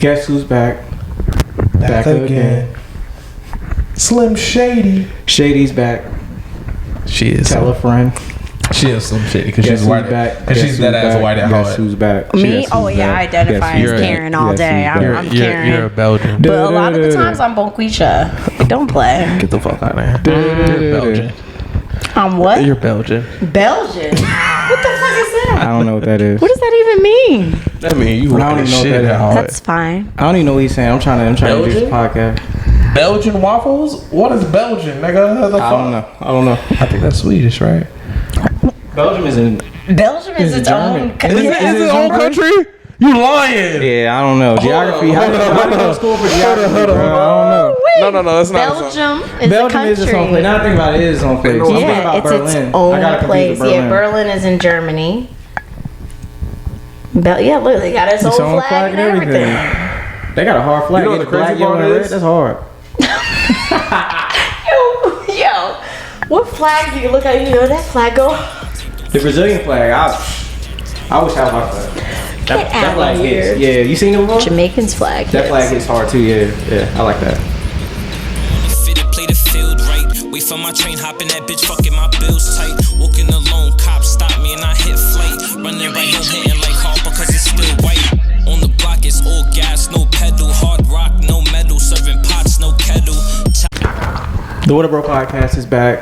Guess who's back? Back again. Slim Shady. Shady's back. She is. Tell a friend. She is Slim Shady because she's white. Because she's that ass white at heart. Guess who's back? Me? Oh yeah, I identify as Karen all day. I'm Karen. You're a Belgian. But a lot of the times I'm Bonquisha. Don't play. Get the fuck out of here. You're Belgian. I'm what? You're Belgian. Belgian? What the fuck is that? I don't know what that is. What does that even mean? That means you I don't even know what that is. That's fine. I don't even know what he's saying. I'm trying to do this podcast. Belgian waffles? What is Belgian, nigga? I don't know. I think that's Swedish, right? Belgium is its own country. Is it its own country? You lying? Yeah, I don't know. Geography. How do you go to school for geography? Hold on. I don't know. No, that's not. Belgium is its own place. Now I think about it, it is its own place. Yeah, it's its own place. Yeah, Berlin is in Germany. Yeah, look, they got its own flag and everything. They got a hard flag. You know what the crazy part is? That's hard. Yo, what flag do you look at? You know that flag go? The Brazilian flag. I wish I was my flag. That flag hits. Yeah, you seen it before? Jamaican's flag. That flag hits hard too. Yeah, I like that. Fitted, play the field right. Wait for my train, hopping that bitch, fucking my bills tight. Walking alone, cops stop me and I hit flight. Running right home, hitting like hard because it's still white. On the block, it's all gas, no pedal. Hard rock, no metal. Serving pots, no kettle. The What Up Bro podcast is back.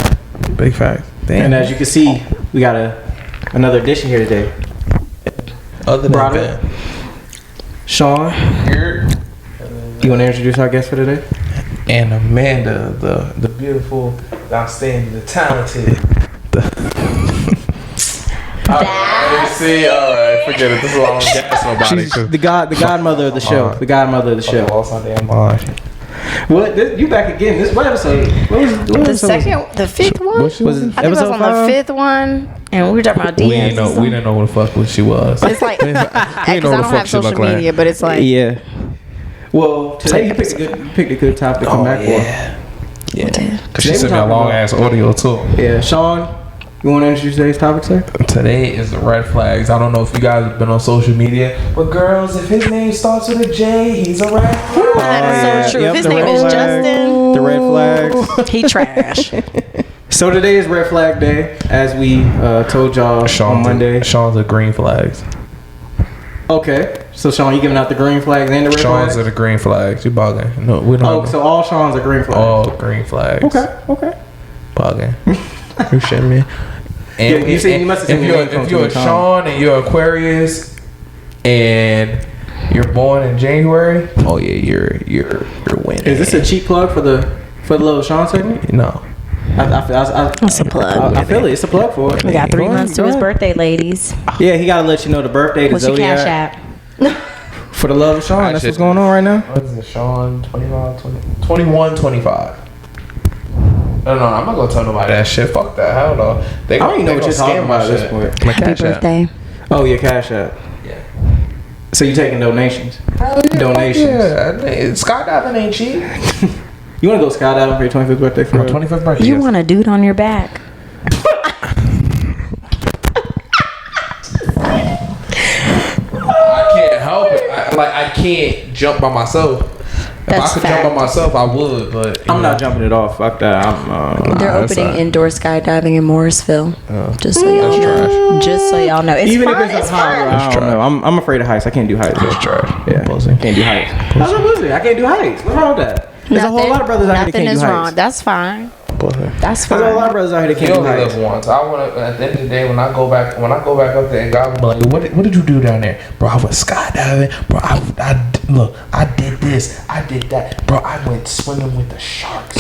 Big fact. Damn. And as you can see, we got another edition here today. Other than Broderick, Sean, you want to introduce our guest for today? And Amanda, the beautiful, the outstanding, the talented. See, alright, forget it. This is all I'm gas nobody. She's the godmother of the show. The godmother of the show. Lost my damn mind. What? You back again? This what episode? The fifth one? Was it I think it was on episode the fifth one, and we were talking about DMs. We didn't know who the fuck she was. It's like because I don't have social media, but it's like yeah. Well, today you picked a good topic to come back for. Yeah. Because she sent me a long ass audio too. Yeah, Sean, you want to introduce today's topic, sir? Today is the red flags. I don't know if you guys have been on social media, but girls, if his name starts with a J, he's a red flag. That's so true. If his name is Justin, the red flags. He trash. So today is Red Flag Day, as we told y'all on Monday. Sean's the green flags. Okay, so Sean, you giving out the green flags and the red flags? Sean's are the green flags. You bugging? No, we don't. Oh, so all Sean's are green flags. All green flags. Okay. Bugging. You shitting me? And you said you must have seen if you're a Sean and you're Aquarius and you're born in January, oh yeah, you're winning. Is this a cheap plug for the little Sean segment? No. It's a plug. I feel it. It's a plug for it. We got 3 months to his birthday, ladies. Yeah, he gotta let you know the birthday, the What's your zodiac. cash app? For the love of Sean, that's what's going on right now. What is it, Sean? 21, 25. No, I'm not gonna tell nobody that shit. Fuck that. Hell no. I don't even know what you're talking about at this point. Happy birthday. Oh, your cash app. Yeah. So you taking donations? Donations. Yeah. Skydiving ain't cheap. You want to go skydiving for your 25th birthday? For my 25th birthday. You want a dude on your back? I can't help it. I can't jump by myself. If I could jump by myself, I would, but I'm not jumping it off. Fuck that. They're opening indoor skydiving in Morrisville. Just so y'all know. Just so y'all know. It's even fun. if it's high, I don't know. I'm afraid of heights. I can't do heights. That's trash. Yeah, can't do heights. How's that pussy? I can't do heights. What's wrong with that? There's a whole lot of brothers out here that can't do heights. Nothing is wrong. That's fine. That's fine. There's a lot of brothers out here that can't do heights. You only live once. I want to. At the end of the day, when I go back up there, and God will be like, "What did you do down there, bro? I went skydiving, bro. I did this, I did that, bro. I went swimming with the sharks."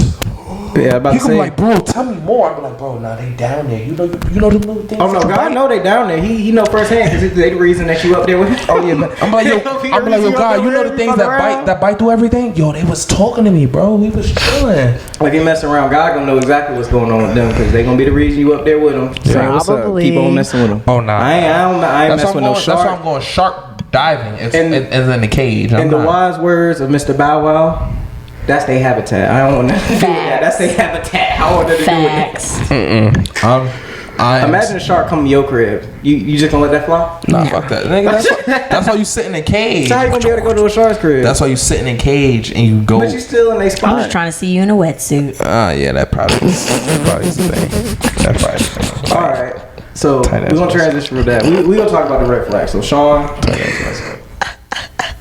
Yeah, about to say. He like, bro, tell me more. I'm like, bro, nah, they down there. You know the little things. Oh no, God know they down there. He know firsthand because they the reason that you up there with him. Oh yeah, man. I'm like, yo, God, you know the things that bite through everything. Yo, they was talking to me, bro. We was chilling. Like they messing around. God gonna know exactly what's going on with them because they gonna be the reason you up there with them. Saying, what's up? Keep on messing with them. Oh nah, I ain't messing with no shark. That's why I'm going shark diving. It's in the cage. In the wise words of Mr. Bow Wow, that's their habitat. I don't want nothing to do with that. That's their habitat. I want nothing to do with that. Imagine a shark come to your crib. You just gonna let that fly? Nah, fuck that. Nigga, that's why you sit in a cage. So how you gonna be able to go to a shark's crib? That's why you sit in a cage and you go. But you still in a spot. I'm just trying to see you in a wetsuit. Yeah, that probably is the thing. That probably is the thing. All right. So we're gonna transition from that. We gonna talk about the red flag. So Sean,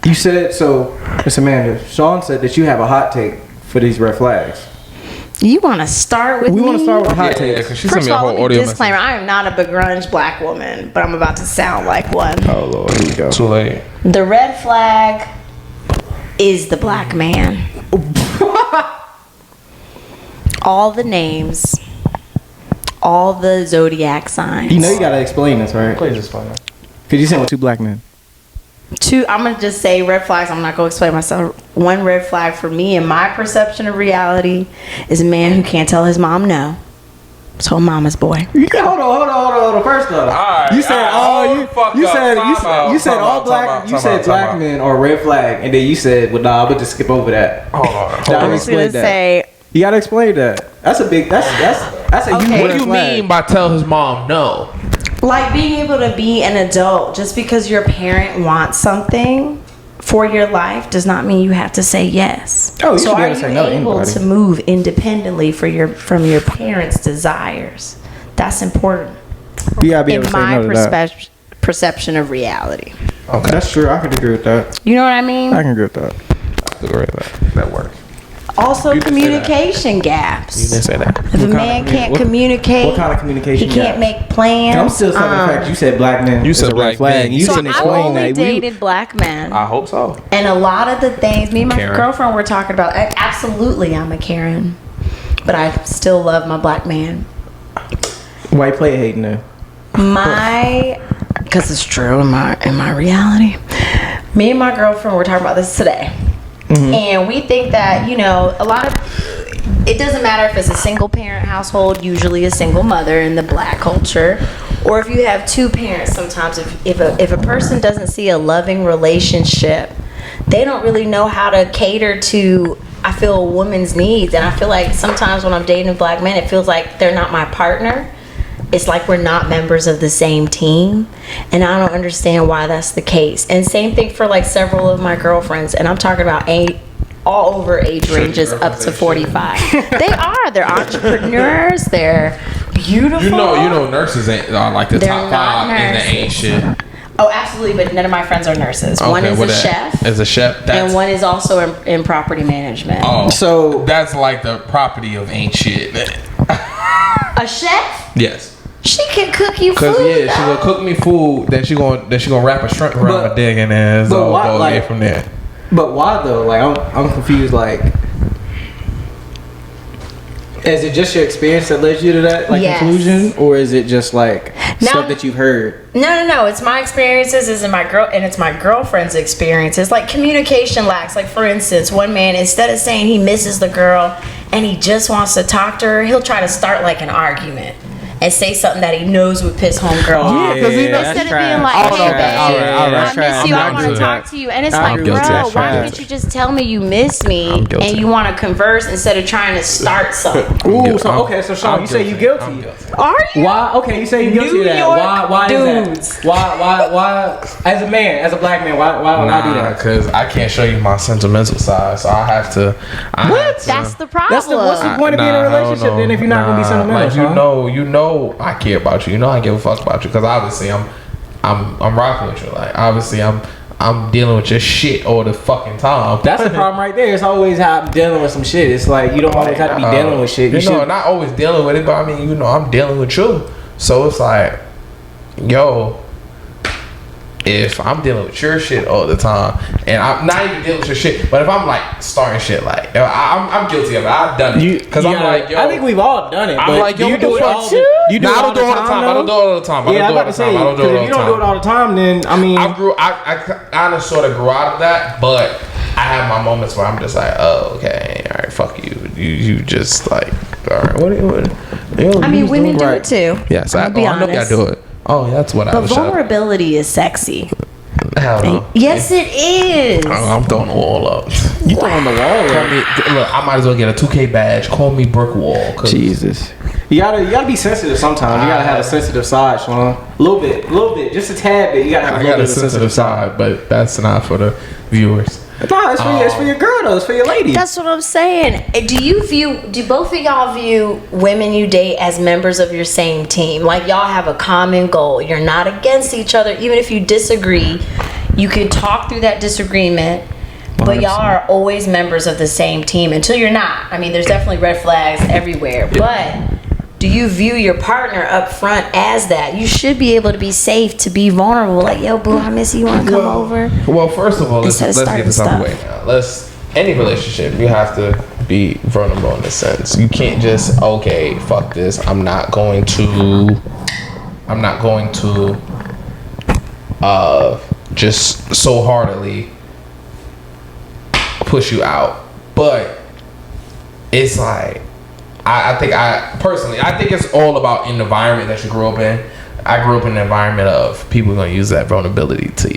you said so, Miss Amanda. Sean said that you have a hot take for these red flags. You want to start with me? We want to start with hot takes. Because she First sent me of a all, whole let me audio disclaimer. message. I am not a begrudged black woman, but I'm about to sound like one. Oh Lord, here we go. Too late. The red flag is the black man. All the names, all the zodiac signs. You know you gotta explain this, right? Please explain that. Cause you said with 2 black men. I'm gonna just say red flags. I'm not gonna explain myself. One red flag for me in my perception of reality is a man who can't tell his mom no. So a mama's boy. Hold on. First though, Alright, you said you said all black. You said black men are red flag, and then you said, well, nah, but just skip over that. Hold on. Nah, I'm just gonna say. You gotta explain that. That's a big. That's a Okay. huge What red do you flag. mean by tell his mom no? Like being able to be an adult just because your parent wants something for your life does not mean you have to say yes. Oh, you so should be are able to you say no to able anybody. to move independently from your parents' desires? That's important You gotta be in able to say my no to that. perception of reality. Okay. That's true. I could agree with that. You know what I mean? I can agree with that. That works. Also, You didn't say that. communication You gaps. didn't say that. If a man can't communicate, What kind of communication? he can't make plans. And I'm still stuck on the fact you said black men. You is said a red black flag. men. You so didn't I've explain only that. dated black men. I hope so. And a lot of the things me and my Karen. girlfriend were talking about, absolutely I'm a Karen, but I still love my black man. Why you play hating there? Because it's true in my reality. Me and my girlfriend were talking about this today. And we think that, it doesn't matter if it's a single parent household, usually a single mother in the black culture, or if you have 2 parents. Sometimes if a person doesn't see a loving relationship, they don't really know how to cater to, I feel, a woman's needs. And I feel like sometimes when I'm dating black men, it feels like they're not my partner. It's like we're not members of the same team, and I don't understand why that's the case. And same thing for like several of my girlfriends, and I'm talking about all over age ranges up to 45. They're entrepreneurs, they're beautiful. You know, nurses are like the They're top not 5 in the ain't nurses. shit. Oh, absolutely, but none of my friends are nurses. One is a chef, Is a chef. and one is also in property management. Oh, So- that's like the property of ain't shit. A chef? Yes. She can cook you Cause food. she gonna cook me food, then she gonna wrap a shrimp around my dick, and then but so why, go like- get from there. But why though? Like I'm confused. Like, is it just your experience that led you to that Yes. conclusion, or is it just like No. stuff that you've heard? No. It's my experiences, it's my girlfriend's experiences. Like communication lacks. Like for instance, one man, instead of saying he misses the girl and he just wants to talk to her, he'll try to start like an argument and say something that he knows would piss homegirl off. because he knows- Instead of being like, hey babe, I miss you, I want to talk to you. And it's like, guilty. bro, That's why trash. can't you just tell me you miss me I'm guilty. and you want to converse instead of trying to start something? Ooh, guilty. so okay, so Sean, I'm you say you guilty. guilty. I'm guilty. Are you? Why? Okay, you say you guilty New of that. York Why dudes. is that? Why? As a man, as a black man, why would I do Nah, that? because I can't show you my sentimental side, so I have to. That's the problem. What's the point of being in a relationship then if you're not gonna be sentimental? Like Sean? you know, I care about you. You know, I give a fuck about you because obviously I'm rocking with you. Like obviously I'm dealing with your shit all the fucking time. That's the problem right there. It's always how I'm dealing with some shit. It's like you don't always have to be dealing with shit. You know, should- not always dealing with it, but I mean, you know, I'm dealing with you. So it's like, yo, if I'm dealing with your shit all the time, and I'm not even dealing with your shit, but if I'm like starting shit, like yo, I'm guilty of it. I've done it because I'm like, yo, I think we've all done it. I'm but like, yo, do you what the do it fuck all? too? You do Nah, it I all don't do it all the time. I don't do it all the time. I Yeah, don't I'm do it all about the to say time. I don't do it because all if the you don't do it time. all the time, then I mean, I kind of sort of grew out of that, but I have my moments where I'm just like, oh, okay, all right, fuck you. You just like, all right, what? I mean, women do it too. Yes, I'm I gonna be know y'all honest. do it. Oh, yeah, that's what I But was. Shut up. vulnerability is sexy. Hell no. Yes, it is. I'm throwing the wall up. You throwing the wall Call up? me, look, I might as well get a 2K badge. Call me brick wall. Jesus. You gotta be sensitive sometimes. You gotta have a sensitive side, Sean. A little bit, just a tad bit. You gotta have a little bit of a sensitive side. But that's not for the viewers. No, it's for your girl though. It's for your lady. That's what I'm saying. Do both of y'all view women you date as members of your same team? Like y'all have a common goal. You're not against each other. Even if you disagree, you can talk through that disagreement. But 100%. Y'all are always members of the same team until you're not. I mean, there's definitely red flags everywhere. But do you view your partner up front as that? You should be able to be safe, to be vulnerable. Like, yo, boo, I miss you. You want to come over? Well, first of all, let's get this out of the way now. Any relationship, you have to be vulnerable in a sense. You can't just, okay, fuck this. I'm not going to just so heartily push you out. But it's like, I think it's all about an environment that you grew up in. I grew up in an environment of people gonna use that vulnerability to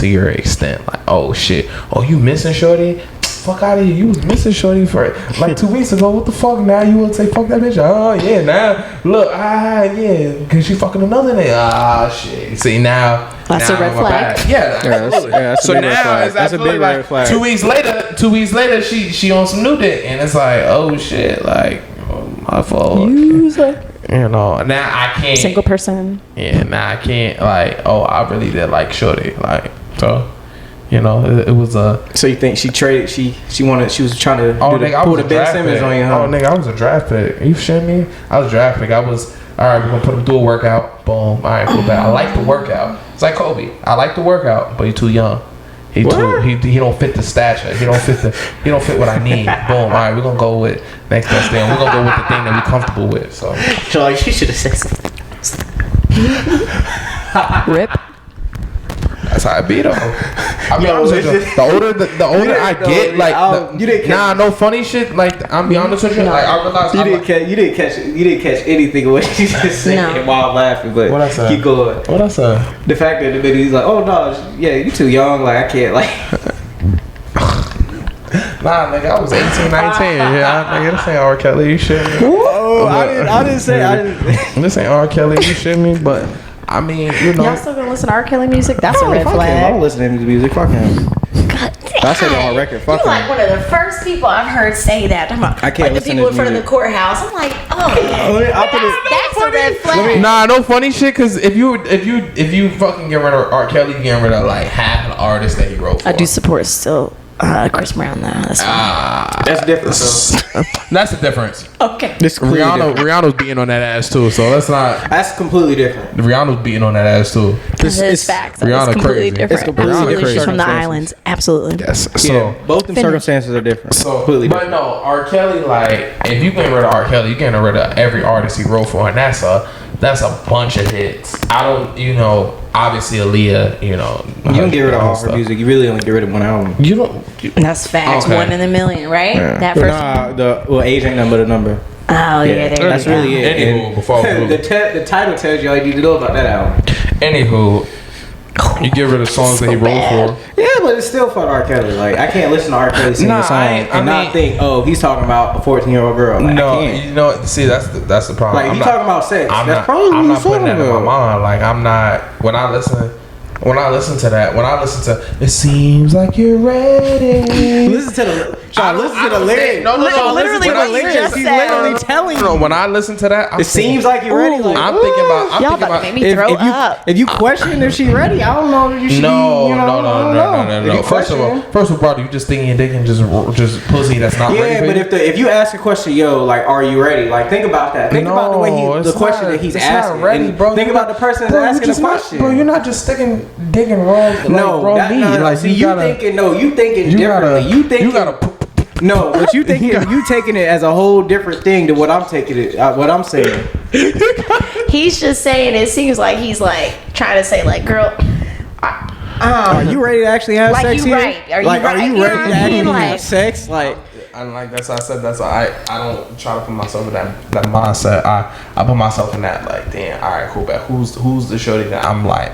your extent. Like, oh shit, oh you missing shorty? Fuck out of here. You was missing shorty for like 2 weeks ago. What the fuck? Now you want to say fuck that bitch? Oh yeah, now look, yeah, cause she fucking another nigga. Shit. See now. That's a red flag. Yeah, that's so now it's that's a big red flag. 2 weeks later, she on some new dick, and it's like, oh shit, like my fault. You know, now I can't. Single person. Yeah, now I can't. Like, oh, I really did like shorty. Like, so. You know, it was a. So you think she traded? She was trying to pull the Ben Simmons on you, huh? Oh, nigga, I was a draft pick. You shitting me? I was a draft pick. I was all right. We're gonna put him through a workout. Boom. All right, cool. I like the workout. It's like Kobe. I like the workout, but he's too young. He don't fit the stature. He don't fit what I need. Boom. All right, we're gonna go with next best thing. We're gonna go with the thing that we're comfortable with. So. Like she should have said something. Rip. That's how I beat him. I mean, the older I get, like, you didn't catch no funny shit. Like, I'm be honest with you, like I realized you didn't catch anything of what she just said while I'm laughing. But what I said? Keep going. What I said? The fact that the video, he's like, oh no, yeah, you too young. Like I can't like. Nah, nigga, I was 18, 19. Yeah, nigga, this ain't R. Kelly. You shit me. Whoa, I didn't say. This ain't R. Kelly. You shit me, but. I mean, you know. Y'all still gonna listen to R. Kelly music? That's a red flag. I don't listen to his music. Fuck him. God damn. I said it on record. Fuck him. You're like one of the first people I've heard say that. I can't like the people in front of the courthouse. I'm like, that's a red flag. Nah, no funny shit. Cause if you fucking get rid of R. Kelly, you get rid of like half an artist that he wrote for. I do support still Chris Brown though. That's different. So. That's the difference. Okay. Rihanna's beating on that ass too. So that's not. That's completely different. Rihanna's beating on that ass too. It's facts. Rihanna it's completely crazy. different. It's completely She's crazy. from the islands. Absolutely. Yes. So yeah, both them circumstances are different. So completely different. But no, R. Kelly, like if you get rid of R. Kelly, you getting rid of every artist he wrote for, and that's a bunch of hits. I don't, obviously Aaliyah, you don't get rid of all her music. You really only get rid of one album. You don't. That's facts. Okay. 1 in a million, right? Yeah. That first. Age ain't nothing but a number. Oh yeah, that's really it. Anywho, before the title tells you all you need to know about that album. Anywho. You get rid of songs that he wrote for. Yeah, but it's still for R. Kelly. Like I can't listen to R. Kelly sing a song and not think, oh, he's talking about a 14-year-old girl. Like, no, I can't. See, that's the problem. Like if you're talking about sex, that's probably I'm not putting that in my mind. Like I'm not when I listen to it seems like you're ready. Listen to the lyrics. No. Literally what you just He's said. literally telling you. When I listen to that, it seems like you're ready. Like, I'm thinking about. Y'all about to make me throw up. If you question if she ready, I don't know if you should. No. First of all, bro, you just thinking your dick and just pussy that's not ready. Yeah, but if you ask a question, yo, like, are you ready? Like, think about that. Think about the way the question that he's asking. Ready, bro. Think about the person that's asking the question. Bro, you're not just digging wrong. No, you thinking differently. You gotta. No, but you taking it as a whole different thing to what I'm taking it. What I'm saying. He's just saying. It seems like he's like trying to say, like, girl. Are you ready to actually have sex here? Right. Are you ready to actually have sex? Like. And like that's what I said. That's why I don't try to put myself in that mindset. I put myself in that like, damn, all right, cool, but who's the shorty that I'm like,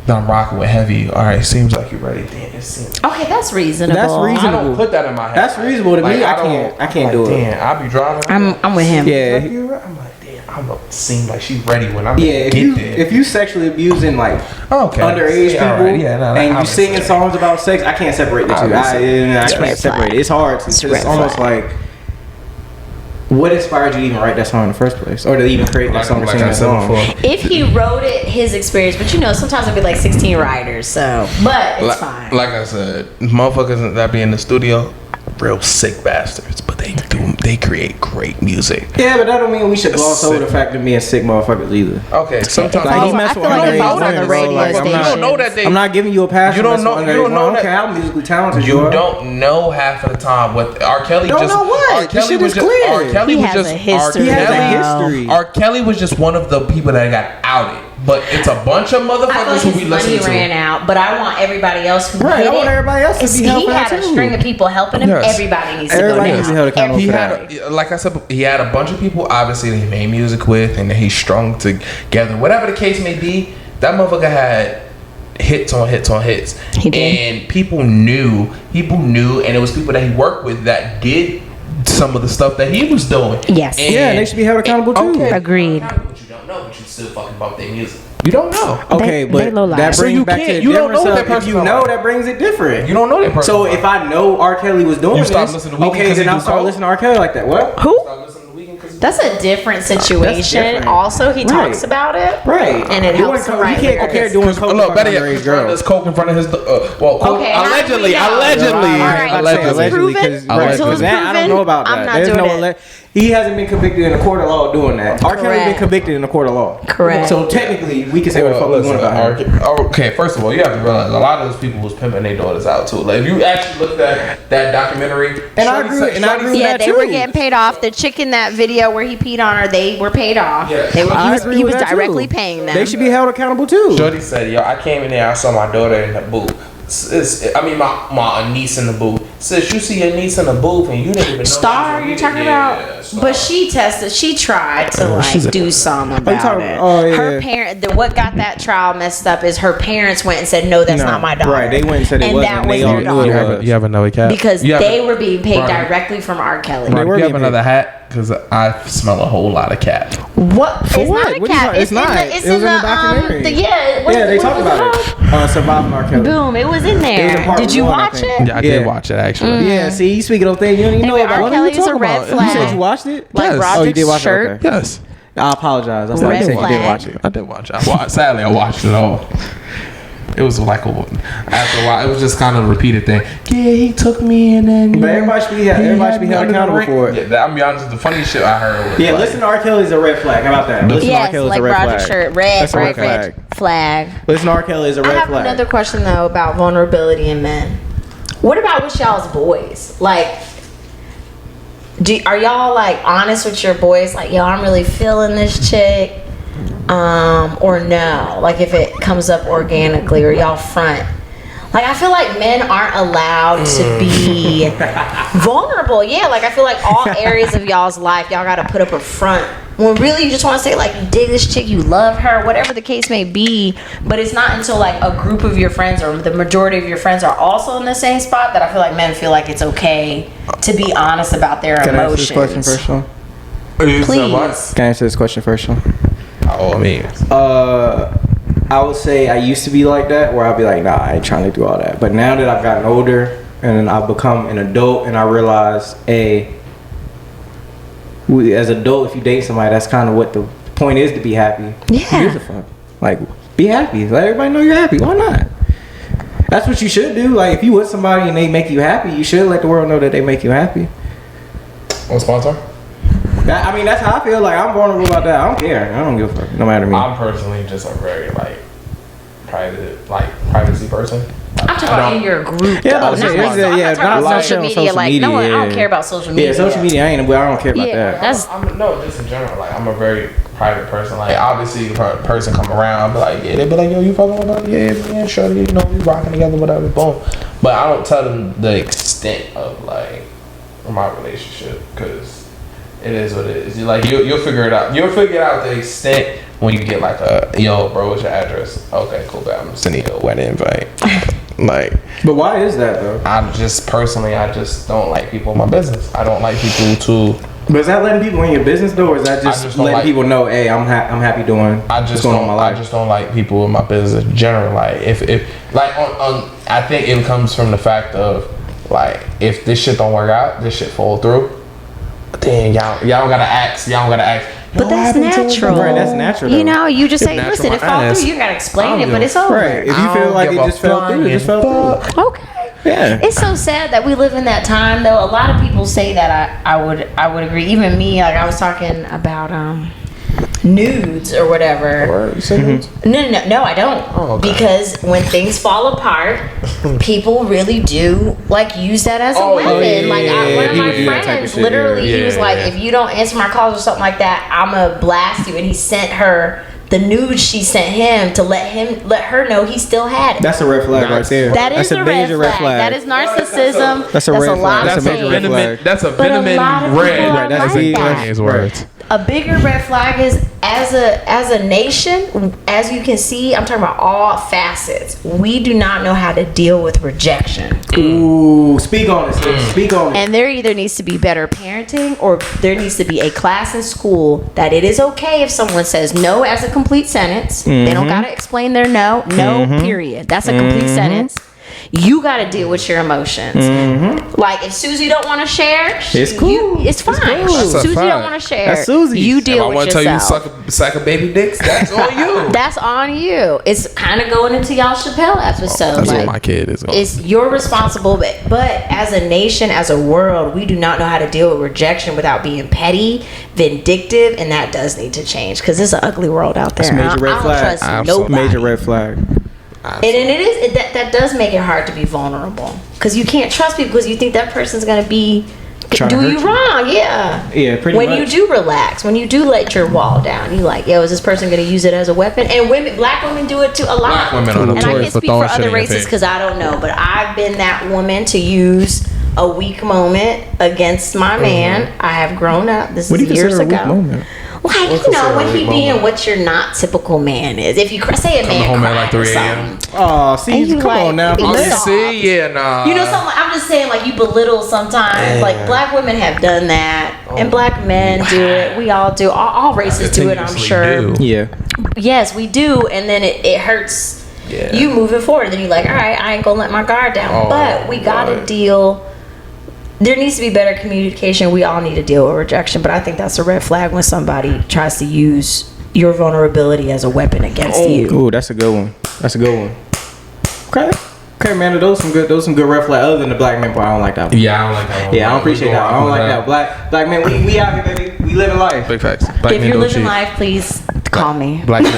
then I'm rocking with heavy. All right, seems like you're ready. Damn, it seems. Okay, that's reasonable. That's reasonable. I don't put that in my head. That's reasonable to me. I can't do it. Damn, I'll be driving. I'm with him. Yeah. I'm like, damn, I don't seem like she's ready when I'm if you sexually abusing like underage people and you singing songs about sex, I can't separate the two. I can't separate it. It's hard. It's almost like, what inspired you to even write that song in the first place, or to even create that song or sing that song? If he wrote it, his experience, but you know, sometimes it'll be like 16 writers, so, but it's fine. Like I said, motherfuckers that be in the studio, real sick bastards, but they create great music. Yeah, but that don't mean we should gloss over the fact of being sick motherfuckers either. Okay, sometimes like he mess with underage on the radio station. You don't know that I'm not giving you a pass. You don't know. You don't know that. How musically talented you don't know half of the time what R. Kelly don't know what. R. Kelly was just. R. Kelly was just. He has a history. R. Kelly was just one of the people that got outed. But it's a bunch of motherfuckers who we listen to. Money ran out, but I want everybody else who I want everybody else to be held accountable. He had a string of people helping him. Yes. Everybody needs to go down. Held accountable for that. Like I said, he had a bunch of people obviously that he made music with and that he strung together. Whatever the case may be, that motherfucker had hits on hits on hits. He did. And people knew, and it was people that he worked with that did some of the stuff that he was doing. Yes. And they should be held accountable too. Okay. Agreed. But you don't know, but you still fucking bump their music. You don't know. Okay, but that brings back to the difference of if you know, that brings it different. You don't know that person. So if I know R. Kelly was doing this, okay, then I'll start listening to R. Kelly like that. What? Who? That's a different situation. Different. Also, he talks about it. Right. And it helps him You can't compare doing coke in front of underage girls. There's coke in front of his... okay, allegedly. Allegedly. Because I don't know about that. I'm not doing it. He hasn't been convicted in a court of law doing that. R. Kelly's been convicted in a court of law. Correct. So technically, we can say what the fuck we want about him. Okay, first of all, you have to realize a lot of those people was pimping their daughters out too. Like if you actually looked at that documentary, and I agree with that too. Yeah, they were getting paid off. The chick in that video where he peed on her, they were paid off. Yeah. He was directly paying them. They should be held accountable too. Shorty said, "Yo, I came in there, I saw my daughter in the booth. My niece in the booth. Sis, you see your niece in the booth and you didn't even know." Star, you're talking about? Star. But she tried to do something about it. Oh, yeah. Her parent, what got that trial messed up is her parents went and said, "No, that's not my daughter." Right, they went and said it wasn't. They all knew it was. You have another cat? Because they were being paid directly from R. Kelly. You have another hat? Because I smell a whole lot of cat. What? For it's what? Not a cat. It's not. It was in the documentary. They talked about it. Surviving R. Kelly. Boom! It was in there. Did you watch it? Yeah, I did watch it actually. Yeah. See, you speaking of things you don't even know about. R. Kelly is a red flag. You said you watched it? Like yes. Oh, you did watch shirt? it? Okay. Yes. I apologize. I thought you said you did watch it. I did watch it. Sadly, I watched it all. It was like after a while, it was just kind of a repeated thing. Yeah, he took me and then. But everybody should be held accountable for it. Yeah, I'm be honest. The funny shit I heard was listen to R. Kelly is a red flag. How about that? Listen to R. Kelly is a red flag. Shirt, red flag. Listen to R. Kelly is a red flag. I have another question though about vulnerability in men. What about with y'all's boys? Like, are y'all like honest with your boys? Like, yo, I'm really feeling this chick. Or no, like if it comes up organically, or y'all front. Like I feel like men aren't allowed to be vulnerable. Yeah, like I feel like all areas of y'all's life, y'all gotta put up a front. When really you just want to say like you dig this chick, you love her, whatever the case may be. But it's not until like a group of your friends or the majority of your friends are also in the same spot that I feel like men feel like it's okay to be honest about their emotions. Can I answer this question first, Sean? Please. Can I answer this question first, Sean? Oh, I mean, I would say I used to be like that, where I'd be like, nah, I ain't trying to do all that. But now that I've gotten older and I've become an adult, and I realize, as an adult, if you date somebody, that's kind of what the point is, to be happy. Yeah. Who gives a fuck? Like, be happy. Let everybody know you're happy. Why not? That's what you should do. Like, if you with somebody and they make you happy, you should let the world know that they make you happy. Want sponsor? I mean, that's how I feel. Like, I'm vulnerable about that. I don't care. I don't give a fuck. No matter me. I'm personally just a very privacy person. I'm talking about in your group. Yeah, I'm not talking about social media. Like, no, I don't care about social media. Yeah, social media, I don't care about that. Just in general. Like, I'm a very private person. Like, obviously, the person come around, but like, they be like, yo, you fucking with her? Yeah, sure, we rocking together, whatever, boom. But I don't tell them the extent of like my relationship, because it is what it is. Like, you'll figure it out. You'll figure out the extent when you get like a, yo, bro, what's your address? Okay, cool, bet I'm sending you a wedding invite. Like, but why is that though? I just don't like people in my business. I don't like people to. But is that letting people in your business though, or is that just letting people know, hey, I'm happy doing what's going on in my life? I just don't like people in my business in general. Like if like on I think it comes from the fact of like if this shit don't work out, this shit fall through. Then y'all gotta ask. But that's natural. Right, that's natural. You know, you just say, listen, it fell through. You gotta explain it, but it's over. Right. If you feel like it just fell through, it just fell through. Okay. Yeah. It's so sad that we live in that time, though. A lot of people say that. I would agree. Even me, like I was talking about nudes or whatever. You say nudes? No, I don't. Oh, okay. Because when things fall apart, people really do like use that as a weapon. Like one of my friends, literally, he was like, if you don't answer my calls or something like that, I'ma blast you. And he sent her the nude she sent him to let her know he still had it. That's a red flag right there. That is a red flag. That is narcissism. That's a red flag. That's a major red flag. That's a venomous red. Right, that's his words. A bigger red flag is as a nation, as you can see, I'm talking about all facets. We do not know how to deal with rejection. Ooh, speak on it. Speak on it. And there either needs to be better parenting, or there needs to be a class in school that it is okay if someone says no as a complete sentence. They don't gotta explain their no. No, period. That's a complete sentence. You got to deal with your emotions. Like if Susie don't want to share, it's cool. It's fine. Susie don't want to share. That's Susie. You deal with yourself. I want to tell you suck a baby dicks. That's on you. That's on you. It's kind of going into y'all Chappelle episode. That's what my kid is on. It's you're responsible, but as a nation, as a world, we do not know how to deal with rejection without being petty, vindictive, and that does need to change because it's an ugly world out there. That's major red flag. Trust nobody. Major red flag. And that does make it hard to be vulnerable because you can't trust people because you think that person's gonna be do you wrong. Yeah, pretty when much. you do relax, when you do let your wall down, you like, yo, is this person gonna use it as a weapon? And black women do it too a lot. Black women are and I can't speak for other races races because I don't know, but I've been that woman to use a weak moment against my man. I have grown up. This is years ago. Like, you know, when he being what your not typical man is. If you say a man home at cried like 3 or a.m. something. Oh, see, come on now. Nah. You know, something. I'm just saying, like, you belittle sometimes. Like, black women have done that, and black men do it. We all do. All races do it, I'm sure. Yeah. Yes, we do, and then it hurts you moving forward. Then you're like, all right, I ain't gonna let my guard down. But we gotta deal. There needs to be better communication. We all need to deal with rejection, but I think that's a red flag when somebody tries to use your vulnerability as a weapon against you. Ooh, that's a good one. Okay, man. Those some good red flags. Other than the black man part, I don't like that one. Yeah, I don't like that one. Yeah, I don't appreciate that. I don't like that. Black man, we out here, baby. We living life. Big facts. Black If you're living life, please call me. Black men.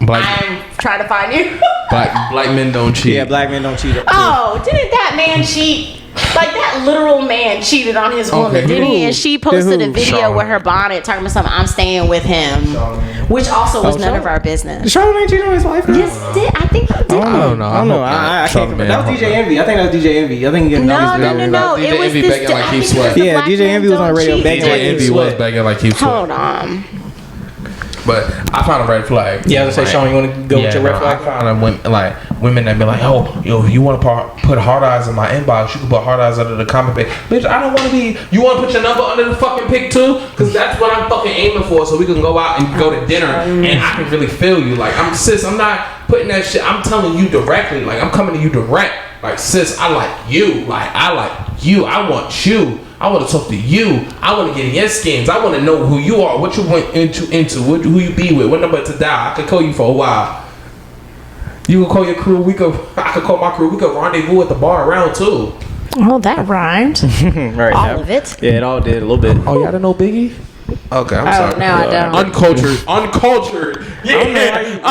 I'm trying to find you. Black men don't cheat. Yeah, black men don't cheat. Oh, didn't that man cheat? Like that literal man cheated on his woman, didn't he? And she posted a video with her bonnet talking about something. I'm staying with him, which also was none of our business. Sean ain't cheating on his wife. Yes, did I think he did? I don't know. I can't remember. That was DJ Envy. I think that was DJ Envy. I think No. It was Envy begging like Keith Sweat. Yeah, DJ Envy was on the radio begging like Keith Sweat. was begging like Keith Sweat. Hold on. But I found a red flag. Yeah, I was gonna say, Sean, you want to go with your red flag? I found women that be like, oh, yo, if you want to put hard eyes in my inbox, you can put hard eyes under the comment page. Bitch, I don't want to be. You want to put your number under the fucking pic too? Because that's what I'm fucking aiming for. So we can go out and go to dinner, and I can really feel you. Like I'm not putting that shit. I'm telling you directly. Like I'm coming to you direct. Like sis, I like you. Like I like you. I want you. I want to talk to you. I want to get in your skins. I want to know who you are, what you went into, who you be with, what number to dial. I could call you for a while. You can call your crew. I could call my crew. We could rendezvous at the bar around too. Oh, that rhymed. Right, all of it. Yeah, it all did a little bit. Oh, y'all don't know Biggie? Okay, I'm sorry. No, I don't. Uncultured. Yeah, uncultured. I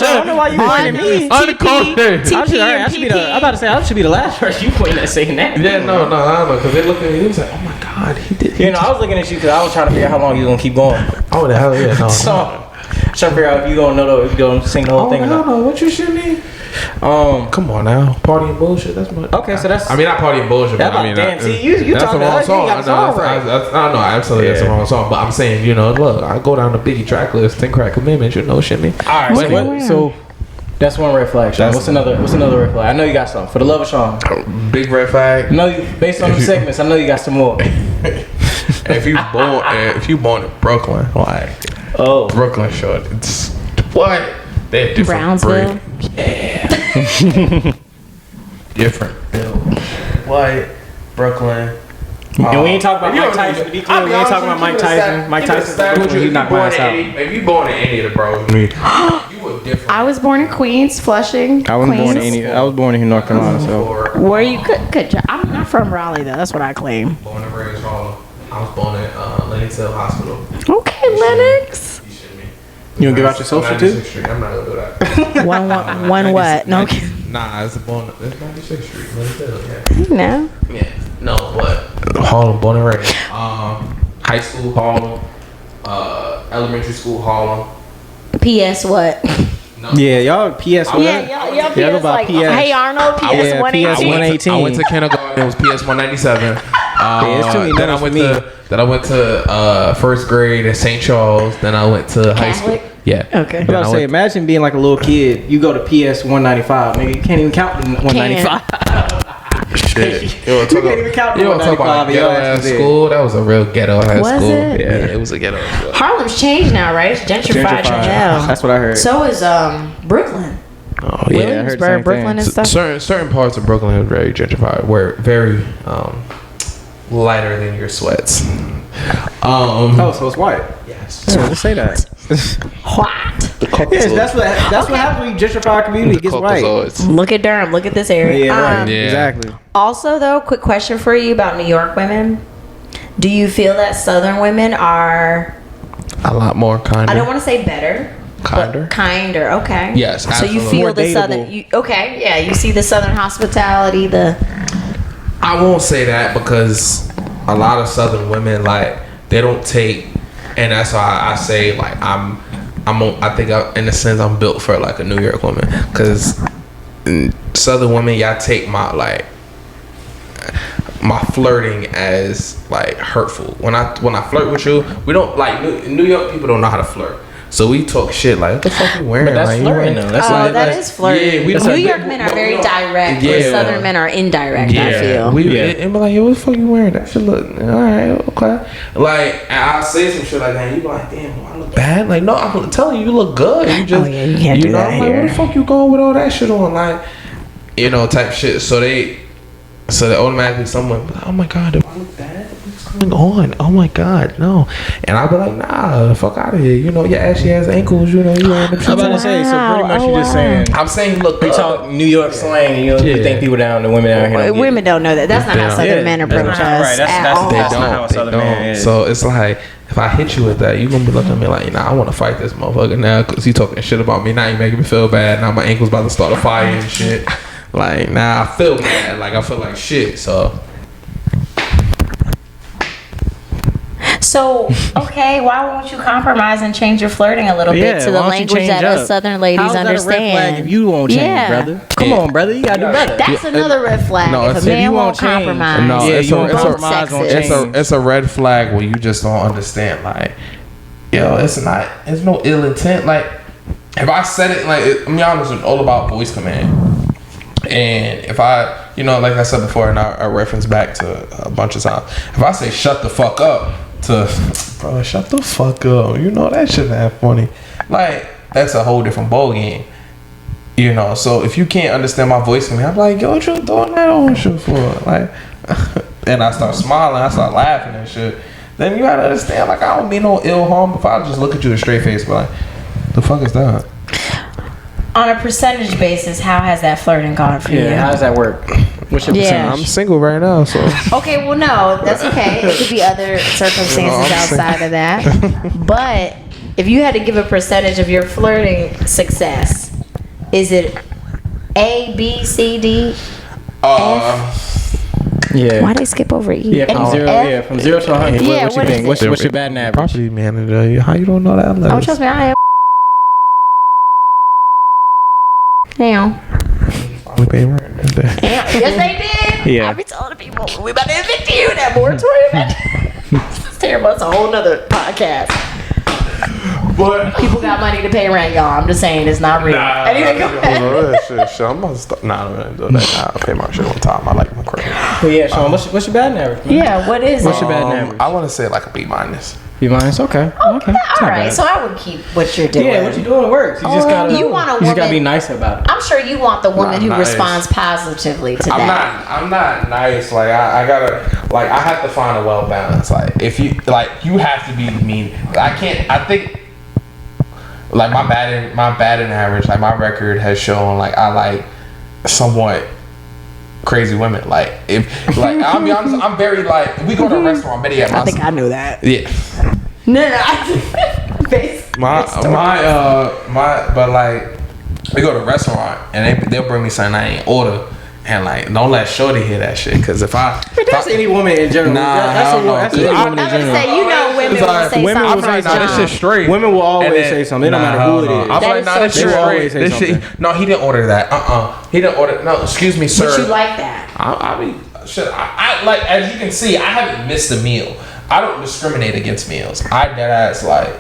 don't know why you pointing at me. Uncultured. I'm about to say I should be the last person you pointing at saying that. Yeah, no, I don't know, because they looked at me. He was like, oh my god, he did. You know, I was looking at you because I was trying to figure out how long you was gonna keep going. Oh, the hell yeah, no. So, trying to figure out if you gonna know if you gonna sing the whole thing or not. No, what you should need? Come on now, party and bullshit. That's my. Okay, so that's. I mean, not party and bullshit, but I mean, damn. See, you that's talking the wrong song. I know, absolutely, that's the wrong song. But I'm saying, you know, look, I go down the Biggie track list, 10 Crack Commitments, you know, shit me. All right, so that's one red flag. Sean. What's another red flag? I know you got some. For the love of Sean. Big red flag. I know you, based on the segments, I know you got some more. if you born in Brooklyn, like Brooklyn short, it's what? They're different. Brownsville. Yeah. Different. White, Brooklyn. And we ain't talking about Mike Tyson. To be clear, we ain't talking about Mike Tyson. Mike Tyson, he's not going out. If you born in any of the bros, you were different. I was born in Queens, Flushing. I wasn't born in any. I was born in North Carolina. So where you could I'm not from Raleigh though. That's what I claim. Born and raised Harlem. I was born at Lennox Hill Hospital. Okay, Lennox. You gonna give out your social too? I'm not gonna do that. one what? No. Nah, it's 96th Street, Lennox Hill. You know. Yeah. No, what? Harlem, born and raised. High school Harlem. Elementary school Harlem. PS what? No. Yeah, y'all PS what? Yeah, y'all PS like, PS. Hey Arnold, PS 118. I went to kindergarten. It was PS 197. Then I went to first grade at St. Charles. Then I went to high school. Yeah. Okay. I was about to say, imagine being like a little kid. You go to PS 195. Nigga, you can't even count the 195. Shit. You can't even count the 195 ghetto ass school. That was a real ghetto ass school. It? Yeah, it was a ghetto ass school. Harlem's changed now, right? It's gentrified to hell. That's what I heard. So is Brooklyn. Oh yeah, Williamsburg, Brooklyn, and stuff. Certain parts of Brooklyn are very gentrified. Where very lighter than your sweats. So it's white. Yes. Yeah, just say that. White. Yes, that's what happens when you gentrify a community. It gets white. Look at Durham. Look at this area. Yeah, right. Exactly. Also, though, quick question for you about New York women. Do you feel that Southern women are a lot more kinder? I don't want to say better. Kinder. Okay. Yes. Absolutely. So you feel the Southern. You see the Southern hospitality. I won't say that because a lot of Southern women they don't take, and that's why I say I think in a sense I'm built for like a New York woman because Southern women y'all take my flirting as hurtful. When I flirt with you, we don't New York people don't know how to flirt. So we talk shit what the fuck you wearing? But that's flirting though. That is flirting. Yeah, New York men are very direct. Yeah. Southern men are indirect. I feel. And be like, yo, what the fuck you wearing? That shit look alright, okay. And I'll say some shit like that. And you be like, damn, I look bad. No, I'm telling you, you look good. You just, you can't do that here. Where the fuck you going with all that shit on? Type shit. So they automatically someone, oh my god, do I look bad? What's going on? Oh my god, no. And I'll be like, nah, fuck out of here. Your ashy ass ankles, you wearing them shit. I'm about to say, so pretty much you're just saying. I'm saying, look, we talk New York slang, you think people down, the women down here. Women don't know that. That's not how Southern men approach us. Right, that's not how a Southern man is. So it's like, if I hit you with that, you gonna be looking at me like, nah, I want to fight this motherfucker now because he talking shit about me. Now you making me feel bad. Now my ankle's about to start a fire and shit. Nah, I feel bad. I feel like shit. So, okay, why won't you compromise and change your flirting a little bit to the language that us Southern ladies understand? How's that a red flag if you won't change, brother? Come on, brother, you gotta do better. That's another red flag. If a man won't compromise. No, it's a red flag where you just don't understand. It's no ill intent. If I said it, I'm be honest, it's all about voice command. And if I, like I said before, and I reference back to a bunch of times, if I say shut the fuck up to, bro, shut the fuck up, that shit ain't funny. That's a whole different ball game. So if you can't understand my voice from me, I'm like, yo, what you doing that on shit for? And I start smiling, I start laughing and shit. Then you gotta understand, I don't mean no ill harm. If I just look at you in straight face, but the fuck is that? On a percentage basis, how has that flirting gone for you? Yeah, how does that work? What's your percentage? I'm single right now, so. Okay, well, no, that's okay. It could be other circumstances outside of that. But if you had to give a percentage of your flirting success, is it A, B, C, D, F? Yeah. Why they skip over E? Yeah, from 0 to 100. Yeah, what you think? What's your batting average? Property manager. How you don't know that? Oh, trust me, I am. Now. We pay rent. Yes, they did. Yeah. I be telling people we about to evict you. That moratorium. It's terrible. It's a whole nother podcast. But People got money to pay rent, y'all. I'm just saying it's not real. Anyway, go ahead. shit. I'm about to stop. Nah, I'm gonna do that. I'll pay my shit on time. I like my credit. Well, yeah, Sean, what's your batting average? Man? Yeah, what is What's it? your batting average? I want to say like a B minus. B minus, okay. Okay, all right. So I would keep what you're doing. Yeah, what you doing works. You just gotta. You want a You just gotta woman- be nice about it. I'm sure you want the woman who nice. responds positively to that. I'm not nice. Like I gotta, like I have to find a well balance. Like if you, like you have to be mean. I can't. I think, like my batting average, like my record has shown, like I like somewhat crazy women. Like if, like I'll be honest, I'm very like we go to a restaurant, Betty at my. I think I knew that. Yeah. No. But like we go to a restaurant and they'll bring me something I ain't order. And like, don't let Shorty hear that shit, cause if That's any woman in general. That's any woman in I'm gonna general. say, you know, women will say women something. will say nah, this shit straight. Women will always say something. It don't matter who it is. I'm like, nah, this shit always straight. say This shit. No, he didn't order that. He didn't order. No, excuse me, sir. But you like that. I mean, shit. I like, as you can see, I haven't missed a meal. I don't discriminate against meals. I dead ass like.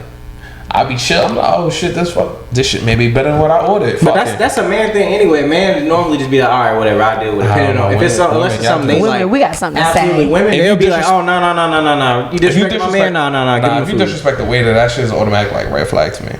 I be chill. I'm like, oh shit, this shit may be better than what I ordered. But that's a man thing anyway. Man normally just be like, all right, whatever, I deal with it. Depending on if it's unless it's something they like. We got something to say. Absolutely, women they'll be like, oh no. You disrespect my man, no. If you disrespect the waiter, that shit is automatic like red flag to me.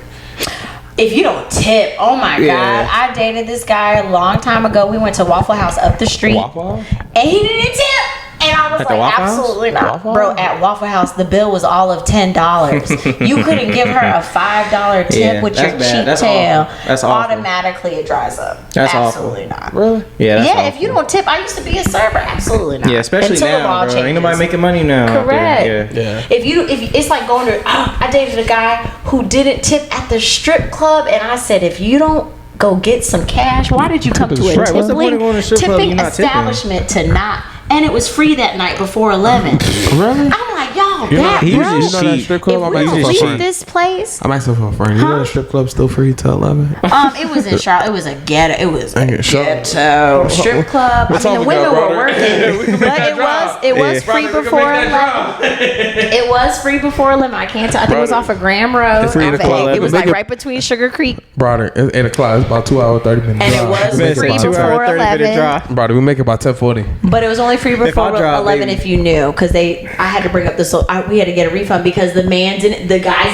If you don't tip, oh my God. I dated this guy a long time ago. We went to Waffle House up the street. Waffle? And he didn't tip. And I was like, absolutely not. Bro, at Waffle House, the bill was all of $10. You couldn't give her a $5 tip with your cheap tail. That's awful. Automatically it dries up. That's absolutely not. Really? Yeah, that's awful. If you don't tip, I used to be a server. Absolutely not. Yeah, especially Until the now, law bro. changes. Ain't nobody making money now. Correct. Yeah. If it's like going to, I dated a guy who didn't tip at the strip club, and I said, if you don't go get some cash, why did you come to a Right, what's the point of going to strip club tipping and you're not tipping? establishment to not? And it was free that night before 11. Really? I'm like, y'all, He bro. usually that strip club? If I'm we asking don't for a leave friend. this place, I'm asking for a friend. You know the strip club's still free till 11? it was in Charlotte. It was a ghetto. It was a Okay, sure. ghetto strip club. I mean, the women were working, but it was free before 11. It was free before 11. I can't tell. I think it was off of Graham Road. free to club. It was like right between Sugar Creek, Brother, it's 8 o'clock. It's about 2 hours, 30 minutes. and it was free before 11. Brother, we make it about 10:40. But it was only free before drive, 11 baby. if you knew, because I had to bring up we had to get a refund because the guys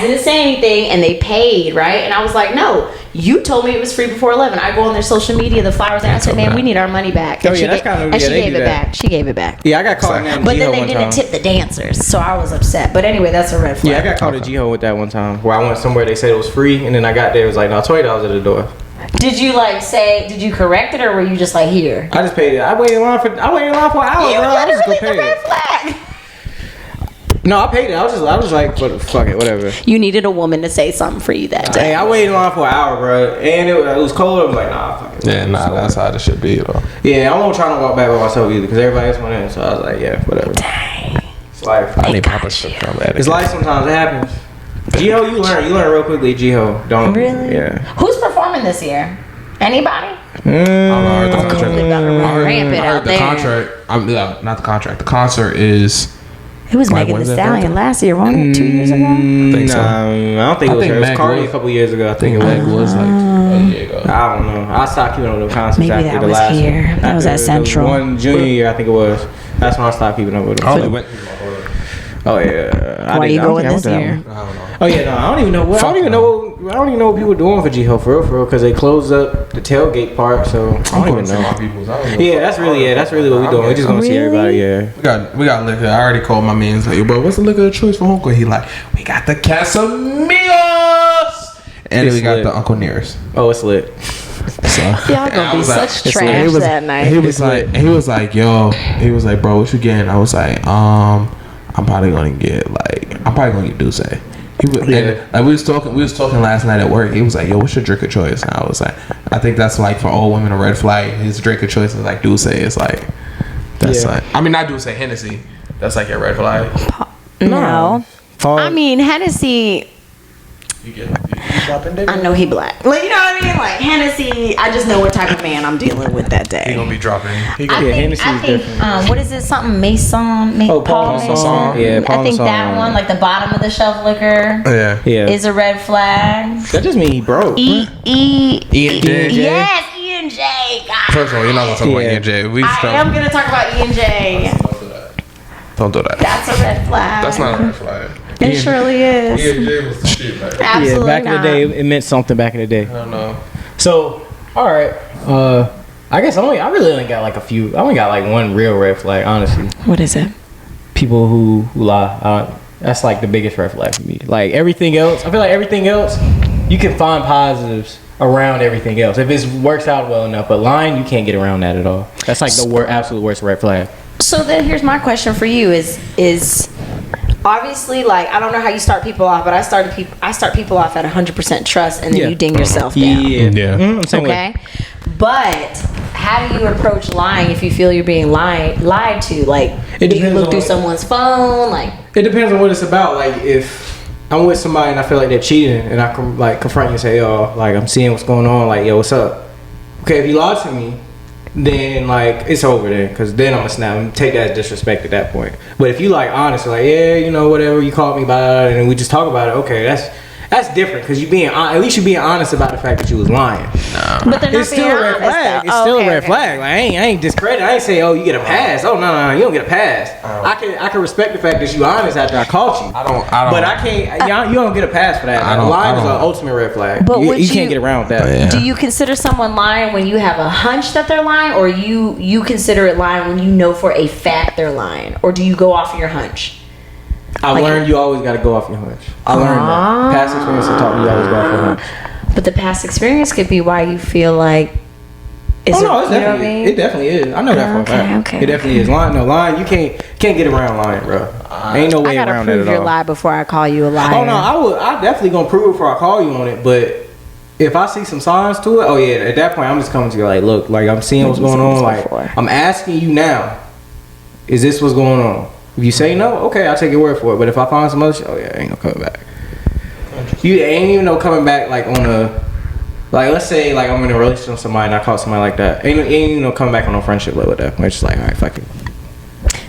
didn't say anything and they paid, right? And I was like, no, you told me it was free before 11. I go on their social media, the flyers, and I said, man, we need our money back. And she gave it back. She gave it back. Yeah, I got caught in that. But then they didn't tip the dancers, so I was upset. But anyway, that's a red flag. Yeah, I got caught at G-Ho with that one time where I went somewhere they said it was free, and then I got there, it was like, no, $20 at the door. Did you correct it, or were you just like, here? I just paid it. I waited in line for an hour, bro. I was just gonna pay the red it. flag. No, I paid it. I was like, fuck it, whatever. You needed a woman to say something for you that day. Hey, I waited in line for an hour, bro, and it was cold. I was like, nah, fuck it. Yeah, that's how it should be, though. Yeah, I won't try to walk back by myself either because everybody else went in. So I was like, yeah, whatever. Dang. It's life. I need proper shit from that. It's life. Sometimes it happens. G-Ho, you learn real quickly. G-Ho, don't Really? Yeah. Who's performing this year? Anybody? I heard the contract. Rampant I heard out the there. contract. Not the contract. The concert is. It was Like, Megan Thee when's that Stallion birthday? last year, wasn't it? 2 years ago? Think so. I don't think it was her. It was Meg Cardi was. a couple years ago. I I think think it Meg was. was like a year ago. I don't know. I stopped keeping up with the concerts Maybe after that the was last here. one. That was at After Central. One junior year, I think it was. That's when I stopped keeping up with them. I only went. Oh yeah. Why are you going this year? I don't know. Oh yeah, no, I don't even know what. I don't even know what people were doing for G-Ho for real, because they closed up the tailgate part. So I don't even know. Yeah, that's really what we doing. We just gonna see everybody. Yeah. We got liquor. I already called my man. Like, bro, what's the liquor of choice for Uncle? He like, we got the Casamigos, and then we got the Uncle Nearest. Oh, it's lit. So Y'all gonna be such trash that night. He was like, bro, what you getting? I was like, I'm probably gonna get Douce. Like we was talking last night at work. He was like, yo, what's your drink of choice? And I was like, I think that's like for all women a red flag. His drink of choice is like Douce. It's like that's like, I mean, not Douce, Hennessy. That's like your red flag. No. I mean, Hennessy. You get I know he black. Like, you know what I mean? Like Hennessy, I just know what type of man I'm dealing with that day. He gonna be dropping. I think what is it? Something Mason? Paul Mason. Yeah, Paul I think that one, like the bottom of the shelf liquor. Yeah. Is a red flag. That just mean he broke. Ian J. Yes, Ian J. God. First of all, you're not gonna talk about Ian J. I am gonna talk about Ian J. Don't do that. That's a red flag. That's not a red flag. It surely is. Ian J was the shit back then. Absolutely back in the day, it meant something back in the day. I don't know. So, all right. I guess I really only got like a few. I only got like one real red flag, honestly. What is it? People who lie. That's like the biggest red flag for me. Like everything else, I feel like everything else, you can find positives around everything else if it works out well enough. But lying, you can't get around that at all. That's like the absolute worst red flag. So then here's my question for you is obviously, like, I don't know how you start people off, but I start people off at 100% trust, and then you ding yourself down. Yeah. Okay. But how do you approach lying if you feel you're being lied to? Like, do you look through someone's phone? Like, it depends on what it's about. Like, if I'm with somebody and I feel like they're cheating, and I can like confront you and say, "Yo, like I'm seeing what's going on. Like, yo, what's up?" Okay, if you lie to me, then like it's over then, because then I'm gonna snap and take that as disrespect at that point. But if you like honest, like, yeah, you know, whatever, you called me about it and we just talk about it, okay, that's different, because you being at least you being honest about the fact that you was lying. but they're not It's still a red flag. It's still a red flag. Like I ain't discredit. I ain't say, oh, you get a pass. Oh no, you don't get a pass. I can respect the fact that you honest after I caught you. I don't. But I can't. You don't get a pass for that. Lying is an ultimate red flag. But you can't get around that. Yeah. Do you consider someone lying when you have a hunch that they're lying, or you consider it lying when you know for a fact they're lying, or do you go off of your hunch? I learned you always got to go off your hunch. I learned that. Past experience taught me you always go off your hunch. But the past experience could be why you feel like. It definitely is. I know that for a fact. Okay. It definitely is. Lying. You can't get around lying, bro. Ain't no way around that at all. I gotta prove your lie before I call you a liar. Oh no, I definitely gonna prove it before I call you on it. But if I see some signs to it, oh yeah, at that point I'm just coming to you like, look, like I'm seeing what's going on. Like I'm asking you now, is this what's going on? If you say no, okay, I'll take your word for it. But if I find some other shit, oh yeah, ain't no coming back. You ain't even no coming back like on a, like let's say like I'm in a relationship with somebody and I caught somebody like that. Ain't even no coming back on no friendship level with that. It's just like, all right, fuck it.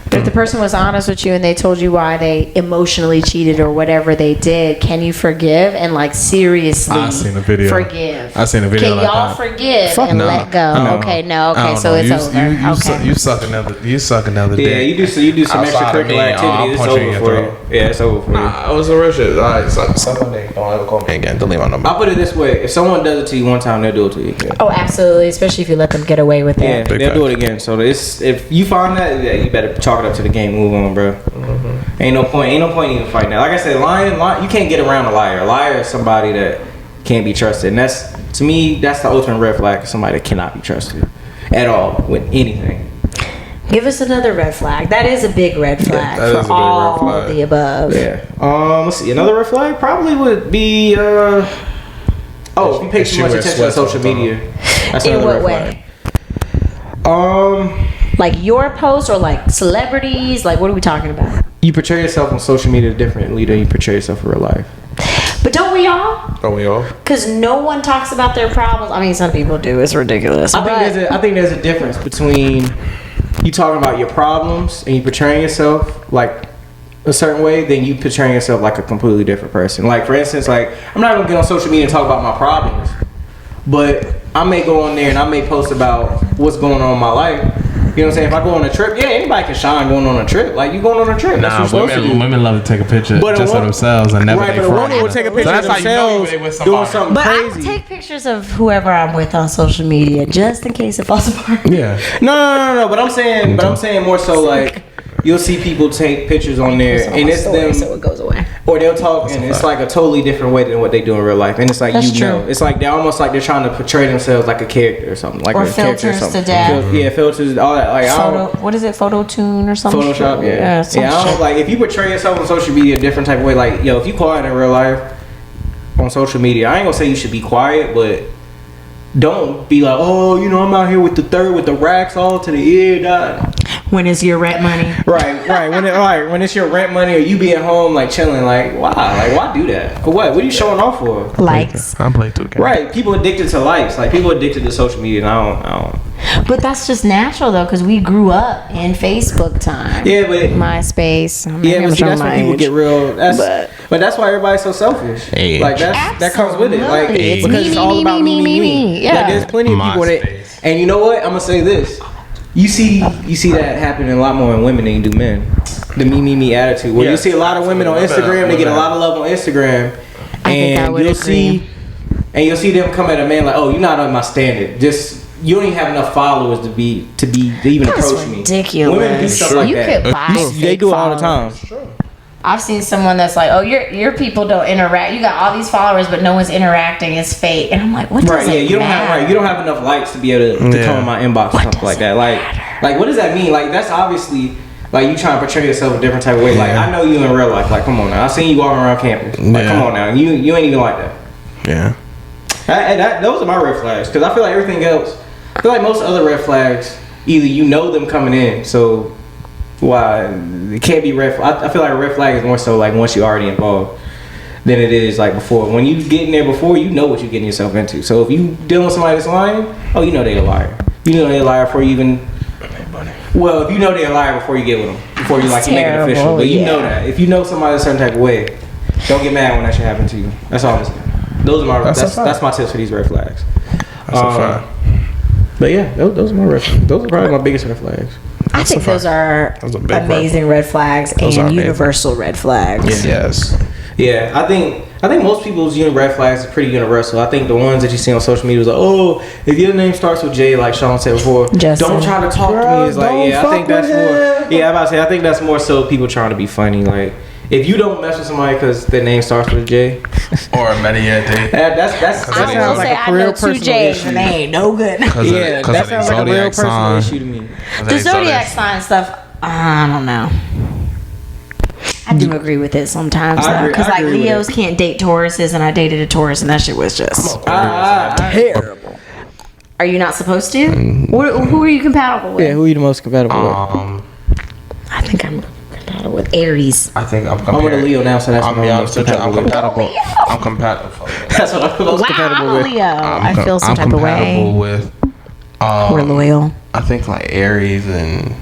But if the person was honest with you and they told you why they emotionally cheated or whatever they did, can you forgive and like seriously forgive? I seen a video. Can y'all forgive and let go? No. Okay, no, okay, so it's over. You suck another day. Yeah, you do some extracurricular activity. It's over for you. Yeah, it's over for you. It was a real shit. Alright, suck my dick. Don't ever call me again. Don't leave my number. I'll put it this way: if someone does it to you one time, they'll do it to you again. Oh, absolutely, especially if you let them get away with it. Yeah, they'll do it again. So if you find that, yeah, you better chalk it up to the game. Move on, bro. Mm-hmm. Ain't no point even fighting that. Like I said, lying, you can't get around a liar. A liar is somebody that can't be trusted, and that's, to me, that's the ultimate red flag. Somebody that cannot be trusted at all with anything. Give us another red flag. That is a big red flag for all of the above. Yeah. Let's see. Another red flag probably would be if you pay too much attention to social media. That's in what way? Like your posts or like celebrities? Like what are we talking about? You portray yourself on social media differently than you portray yourself in real life. But don't we all? Don't we all? Because no one talks about their problems. I mean, some people do. It's ridiculous. I think there's a difference between you talking about your problems and you portraying yourself like a certain way than you portraying yourself like a completely different person. Like for instance, like I'm not gonna get on social media and talk about my problems, but I may go on there and I may post about what's going on in my life. You know what I'm saying? If I go on a trip, yeah, anybody can shine going on a trip. Like you going on a trip. That's women love to take a picture just of themselves and never. Right, but a woman will take a picture of themselves doing something crazy. But I take pictures of whoever I'm with on social media just in case it falls apart. Yeah. No. But I'm saying more so like you'll see people take pictures on there and it's them, so it goes away. Or they'll talk and it's like a totally different way than what they do in real life. And it's like That's true. It's like they're almost like they're trying to portray themselves like a character or something. Like or a character or filters something. to death. Yeah, filters, all that. Like what is it? Phototune or something? Photoshop, yeah. I don't like if you portray yourself on social media a different type of way, like if you quiet in real life on social media, I ain't gonna say you should be quiet, but don't be like, I'm out here with the racks all to the ear. When it's your rent money. Right. When it's your rent money or you be at home like chilling, like why? Like why do that? For what? What are you showing off for? Likes. I'm playing 2K. Right. People addicted to likes. Like people addicted to social media. And I don't. But that's just natural though, because we grew up in Facebook time. Yeah, but MySpace. But see, that's when people get real. But that's why everybody's so selfish. Age. Like that comes with it. Like It's because it's all about me. Yeah. Like there's plenty of people that. And you know what? I'm gonna say this. You see that happening a lot more in women than you do men. The me attitude. Where you see a lot of women on Instagram, they get a lot of love on Instagram, and you'll see them come at a man like, "Oh, you're not on my standard. Just you don't even have enough followers to even approach me." Ridiculous. Women do stuff like that. Could buy They do it all the time. I've seen someone that's like, "Oh, your people don't interact. You got all these followers, but no one's interacting. It's fake." And I'm like, "What does it you don't matter? you don't have enough likes to be able to come in my inbox or something like that. Like what does that mean? Like that's obviously like you trying to portray yourself a different type of way. Like I know you in real life. Like come on now, I seen you walking around campus. Like come on now, you ain't even like that. Yeah. Those are my red flags because I feel like everything else. I feel like most other red flags, either you know them coming in, so. Why it can't be red? I feel like a red flag is more so like once you're already involved than it is like before. When you get in there before, you know what you're getting yourself into. So if you dealing with somebody that's lying, you know they're a liar. You know they're a liar before you even. Well, if you know they're a liar before you get with them, before you like you make it official, but you know that if you know somebody a certain type of way, don't get mad when that shit happen to you. That's all I'm saying. Those are my that's my tips for these red flags. That's a fact. But yeah, those are my red flags. Those are probably my biggest red flags. I think those are amazing red flags and universal red flags. Yes. Yeah, I think most people's red flags are pretty universal. I think the ones that you see on social media is like, oh, if your name starts with J, like Sean said before, don't try to talk to me. It's like, I think that's more. Yeah, I'm about to say, I think that's more so people trying to be funny. Like, if you don't mess with somebody because their name starts with a J, or a many that sounds like a real personal issue. And they ain't no good. Yeah, that sounds like a real personal issue to me. The zodiac sign stuff, I don't know. I do agree with it sometimes though, because like Leos can't date Tauruses, and I dated a Taurus, and that shit was just terrible. Are you not supposed to? Who are you compatible with? Yeah, who are you the most compatible with? I think I'm compatible with Aries. I think I'm with a Leo now, so that's I'm compatible. I'm compatible. That's what I'm most compatible with. I'm a Leo. I feel some type of way. I'm compatible with. We're loyal. I think like Aries and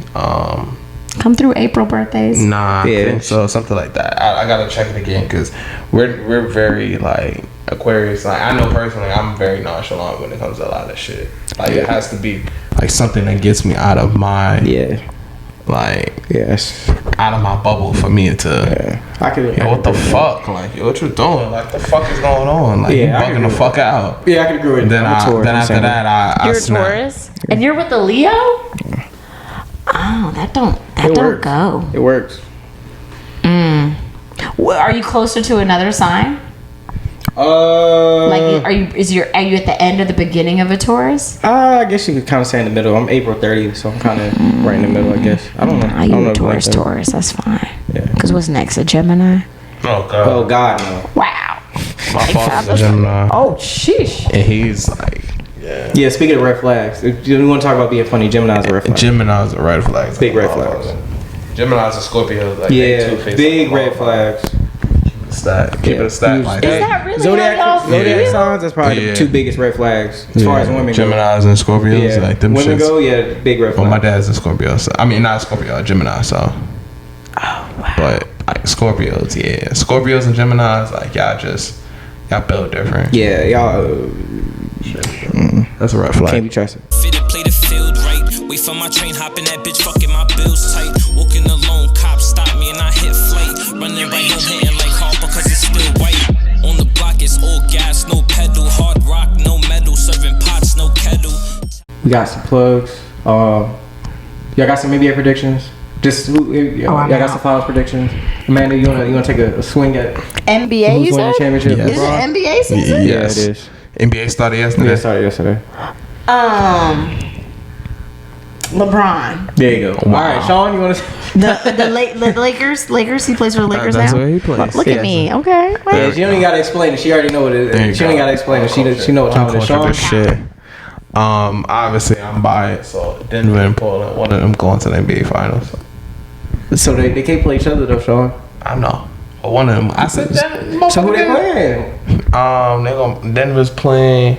come through April birthdays. Nah, I think so, something like that. I gotta check it again because we're very like Aquarius. Like I know personally, I'm very nonchalant when it comes to a lot of shit. Like it has to be like something that gets me out of my out of my bubble for me to. What the fuck? Like what you doing? Like the fuck is going on? Like you bugging the fuck out. Yeah, I can agree with that. Then after that, I you're snap. a Taurus, and you're with a Leo. Oh, that don't go. It works. Well, are you closer to another sign? Like, are you at the end or the beginning of a Taurus? I guess you could kind of say in the middle. I'm April 30th, so I'm kind of right in the middle, I guess. I don't know. Are you a Taurus? That's fine. Yeah. Because what's next? A Gemini? Oh God, no. Wow. My father's a Gemini. Oh, sheesh. And he's like. Yeah, speaking of red flags, if you want to talk about being funny, Gemini's a red flag. Gemini's a red flag. Big red flags. Gemini's a Scorpio. Like big red flags. Keep it a stat. Like, is that really Zodiac signs? That's probably the two biggest red flags as far as women go. Gemini's and Scorpios, like them women go, big red flags. Well, my dad's a Scorpio. So, I mean, not a Scorpio, a Gemini. So, wow. But like Scorpios, Scorpios and Geminis, like y'all build different. Yeah, y'all. That's a red flag. Can't be trusted. Fitted, play the field right. Wait for my train, hopping that bitch, fucking my bills tight. Walking alone, cops stop me and I hit flight. Running right home, hitting like Harper, cause it's still white. On the block, it's all gas, no pedal. Hard rock, no metal. Serving pots, no kettle. We got some plugs. Y'all got some NBA predictions? Y'all got some finals predictions. Amanda, you wanna take a swing at NBA? Who's winning the championship? Is it NBA season? Yes. Yeah, it is. NBA started yesterday. Yeah, it started yesterday. LeBron. There you go. Wow. All right, Sean, you want to? The Lakers. He plays for the Lakers now. That's where he plays. Look at me. Okay. Yeah, she don't even gotta explain it. She already know what it is. She don't gotta explain it. She know what time it is. Sean. Shit. Obviously I'm biased, so Denver and Portland, one of them going to the NBA Finals. So they can't play each other though, Sean. I know. But one of them. I said Denver. So who they playing? Denver's playing.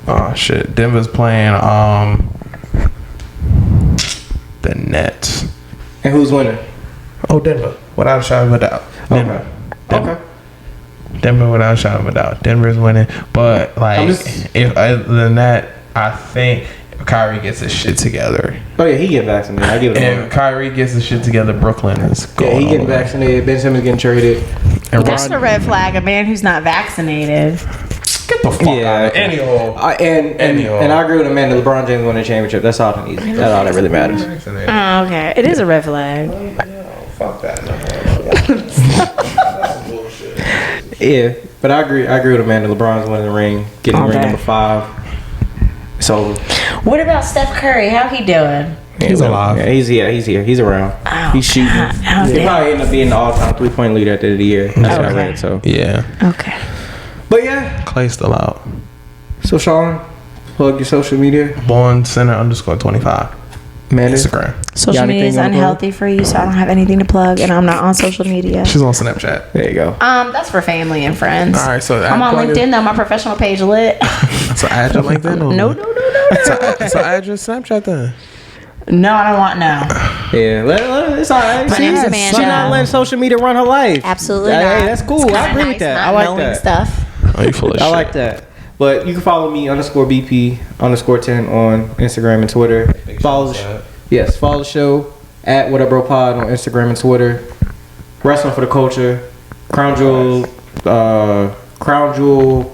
Oh shit. Denver's playing the Nets. And who's winning? Oh, Denver. Without a shadow of a doubt. Denver. Okay. Denver without a shadow of a doubt. Denver's winning. But like if other than that, I think if Kyrie gets his shit together. Oh yeah, he getting vaccinated. I give it. If Kyrie gets his shit together, Brooklyn is going. Yeah, he getting vaccinated. Ben Simmons getting traded. And that's a red flag. A man who's not vaccinated. Get the fuck out of anyhow. And I agree with Amanda. LeBron James won the championship. That's all that needs. That's all that really matters. Oh, okay. It is a red flag. Fuck that. That's some bullshit. Yeah, but I agree with Amanda. LeBron's winning the ring, getting ring number 5. It's over. What about Steph Curry? How he doing? He's alive. Yeah, he's here. He's around. Oh, he's shooting. He'll probably end up being the all-time 3-point leader at the end of the year. That's what I read. So yeah. Okay. But yeah, Clay's still out. So Sean, plug your social media. BornCenter_25. Man, Instagram. Social media is unhealthy for you, so I don't have anything to plug, and I'm not on social media. She's on Snapchat. There you go. That's for family and friends. All right, so I'm on LinkedIn though. My professional page lit. So add your LinkedIn. No. So add your Snapchat then. No, I don't want no. Yeah, it's all right. My name's Amanda. She's not letting social media run her life. Absolutely not. not. Hey, that's cool. I agree with that. I like that. Stuff. Oh, you full of shit. I like that. But you can follow me _BP_10 on Instagram and Twitter. Follow the show at whatupbropod on Instagram and Twitter. Wrestling for the Culture. Crown Jewel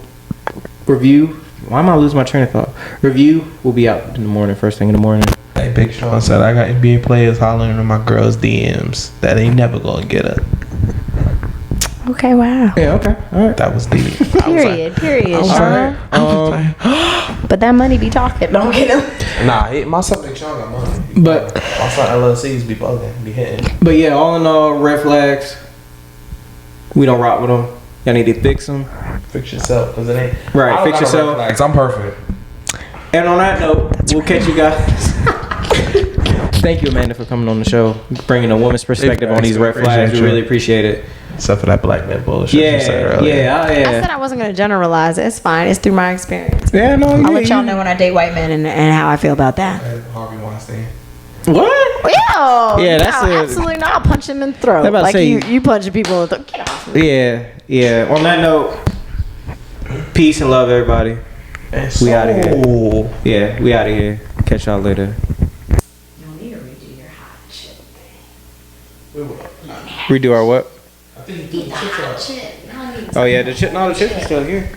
review. Why am I losing my train of thought? Review will be out in the morning, first thing in the morning. Hey, Big Sean said I got NBA players hollering in my girls' DMs that ain't never gonna get her. Okay, wow. Yeah, okay. All right. That was deep. Period, Sean. But that money be talking. Don't get him. Nah, my son Big Sean got money. But my son LLCs be bugging, be hitting. But yeah, all in all, red flags. We don't rock with them. Y'all need to fix them. Fix yourself, cause it ain't right. Fix yourself. I'm perfect. And on that note, we'll catch you guys. Thank you, Amanda, for coming on the show, bringing a woman's perspective on these red flags. We really appreciate it. Except for that black man bullshit you said earlier. Yeah. I said I wasn't going to generalize it. It's fine. It's through my experience. Yeah, no. I'll let y'all know when I date white men and how I feel about that. Harvey Weinstein. What? Yeah, absolutely not. I'll punch him in the throat. Like you punching people in the throat. Get off me. Yeah. On that note, peace and love, everybody. We out of here. Yeah, we out of here. Catch y'all later. You don't need to redo your hot chip thing. Redo our what? The hot chip. Oh yeah, the chip is still here.